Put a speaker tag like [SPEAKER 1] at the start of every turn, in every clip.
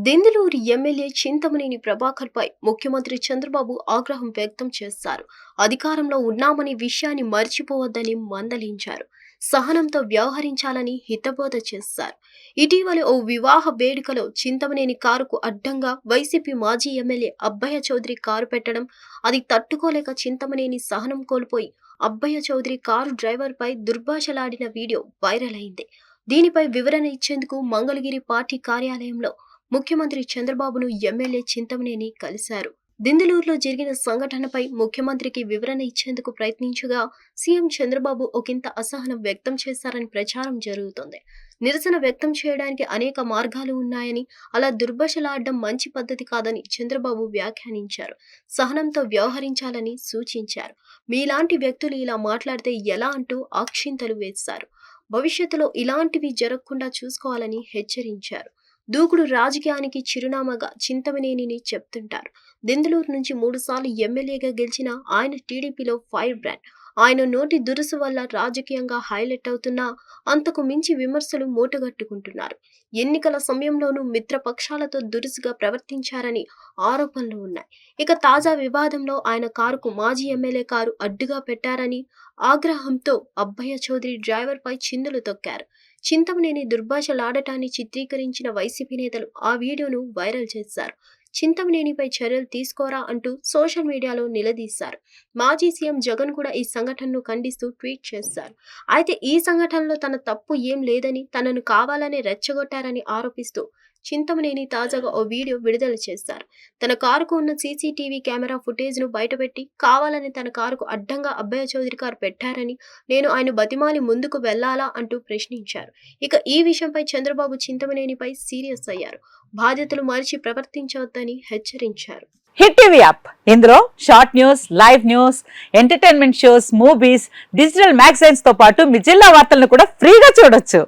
[SPEAKER 1] Denduluru MLA Chintamaneni ప్రభాకర్పై ముఖ్యమంత్రి చంద్రబాబు ఆగ్రహం వ్యక్తం చేశారు. అధికారంలో ఉన్నామని విషయాన్ని మర్చిపోవద్దని మందలించారు. సహనంతో వ్యవహరించాలని హితబోధ చేశారు. ఇటీవల ఓ వివాహ వేడుకలో చింతమనేని కారుకు అడ్డంగా వైసీపీ మాజీ ఎమ్మెల్యే అబ్బయ్య చౌదరి కారు పెట్టడం, అది తట్టుకోలేక చింతమనేని సహనం కోల్పోయి అబ్బయ్య చౌదరి కారు డ్రైవర్పై దుర్భాషలాడిన వీడియో వైరల్ అయింది. దీనిపై వివరణ ఇచ్చేందుకు మంగళగిరి పార్టీ కార్యాలయంలో ముఖ్యమంత్రి చంద్రబాబును ఎమ్మెల్యే చింతమనేని కలిశారు. దెందులూరులో జరిగిన సంఘటనపై ముఖ్యమంత్రికి వివరణ ఇచ్చేందుకు ప్రయత్నించగా సీఎం చంద్రబాబు ఒకంత అసహనం వ్యక్తం చేశారని ప్రచారం జరుగుతోంది. నిరసన వ్యక్తం చేయడానికి అనేక మార్గాలు ఉన్నాయని, అలా దుర్భాషలాడడం మంచి పద్ధతి కాదని చంద్రబాబు వ్యాఖ్యానించారు. సహనంతో వ్యవహరించాలని సూచించారు. మీలాంటి వ్యక్తులు ఇలా మాట్లాడితే ఎలా అంటూ ఆక్షింతలు వేశారు. భవిష్యత్తులో ఇలాంటివి జరగకుండా చూసుకోవాలని హెచ్చరించారు. దూకుడు రాజకీయానికి చిరునామాగా చింతమనేనిని చెప్తుంటారు. దెందులూరు నుంచి 3 సార్లు ఎమ్మెల్యేగా గెలిచిన ఆయన టీడీపీలో ఫైర్ బ్రాండ్. ఆయన నోటి దురుసు వల్ల రాజకీయంగా హైలైట్ అవుతున్నా అంతకు మించి విమర్శలు మూటగట్టుకుంటున్నారు. ఎన్నికల సమయంలోనూ మిత్రపక్షాలతో దురుసుగా ప్రవర్తించారని ఆరోపణలు ఉన్నాయి. ఇక తాజా వివాదంలో ఆయన కారుకు మాజీ ఎమ్మెల్యే కారు అడ్డుగా పెట్టారని ఆగ్రహంతో అబ్బయ్య చౌదరి డ్రైవర్పై చిందులు తొక్కారు. చింతమనేని దుర్భాషలాడటాన్ని చిత్రీకరించిన వైసీపీ నేతలు ఆ వీడియోను వైరల్ చేశారు. చింతమనేనిపై చర్యలు తీసుకోరా అంటూ సోషల్ మీడియాలో నిలదీశారు. మాజీ సీఎం జగన్ కూడా ఈ సంఘటనను ఖండిస్తూ ట్వీట్ చేశారు. అయితే ఈ సంఘటనలో తన తప్పు ఏం లేదని, తనను కావాలనే రెచ్చగొట్టారని ఆరోపిస్తూ చింతమనేని తాజాగా ఓ వీడియో విడుదల చేశారు. తన కారుకు ఉన్న సీసీటీవీ కెమెరా ఫుటేజ్ను బయటపెట్టి కావాలని తన కారుకు అడ్డంగా అబ్బయ్య చౌదరి కారు పెట్టారని, నేను ఆయన బతిమాలి ముందుకు వెళ్లాలా అంటూ ప్రశ్నించారు. ఇక ఈ విషయంపై చంద్రబాబు చింతమనేనిపై సీరియస్ అయ్యారు. బాధ్యతలు మరిచి ప్రవర్తించవద్దని హెచ్చరించారు.
[SPEAKER 2] హిట్ టీవీ యాప్ ఇందులో short news, live news, entertainment shows, movies, digital magazines తో పాటు మీ జిల్లా వార్తలను కూడా ఫ్రీగా చూడొచ్చు.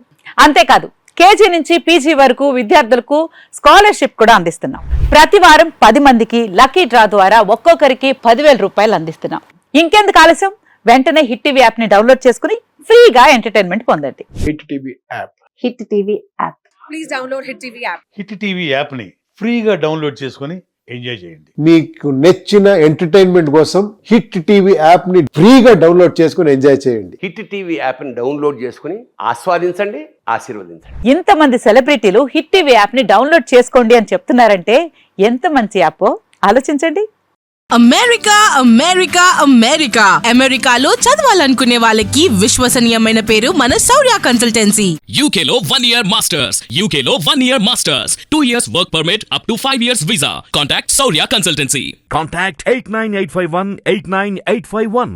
[SPEAKER 2] అంతేకాదు కేజీ నుంచి పీజీ వరకు విద్యార్థులకు స్కాలర్షిప్ కూడా అందిస్తున్నాం. ప్రతి వారం 10 మందికి లక్కీ డ్రా ద్వారా ఒక్కొక్కరికి 10,000 రూపాయలు అందిస్తున్నాం. ఇంకెందుకు ఆలస్యం, వెంటనే హిట్ టీవీ యాప్ ని డౌన్లోడ్ చేసుకుని ఫ్రీగా ఎంటర్టైన్మెంట్ పొందండి.
[SPEAKER 3] Hit TV app.
[SPEAKER 2] Hit TV app.
[SPEAKER 4] Please download hit TV app.
[SPEAKER 5] Hit TV app ని ఫ్రీగా డౌన్లోడ్ చేసుకుని ఎంజాయ్ చేయండి.
[SPEAKER 3] మీకు నచ్చిన ఎంటర్టైన్మెంట్ కోసం హిట్ టీవీ యాప్ ని ఫ్రీగా డౌన్లోడ్ చేసుకుని ఎంజాయ్ చేయండి.
[SPEAKER 6] హిట్ టీవీ యాప్ ని డౌన్లోడ్ చేసుకుని ఆస్వాదించండి, ఆశీర్వదించండి.
[SPEAKER 2] ఇంతమంది సెలబ్రిటీలు హిట్ టీవీ యాప్ ని డౌన్లోడ్ చేసుకోండి అని చెప్తున్నారంటే ఎంత మంచి యాప్ ఆలోచించండి.
[SPEAKER 4] అమెరికా అమెరికా అమెరికా అమెరికాలో చదవాలనుకునే వాళ్ళకి విశ్వసనీయమైన పేరు మన శౌర్య కన్సల్టెన్సీ.
[SPEAKER 7] UK లో 1 year masters. UK లో 1 year masters. 2 years work permit up to 5 years visa. Contact Shaurya Consultancy.
[SPEAKER 8] Contact 89851 89851.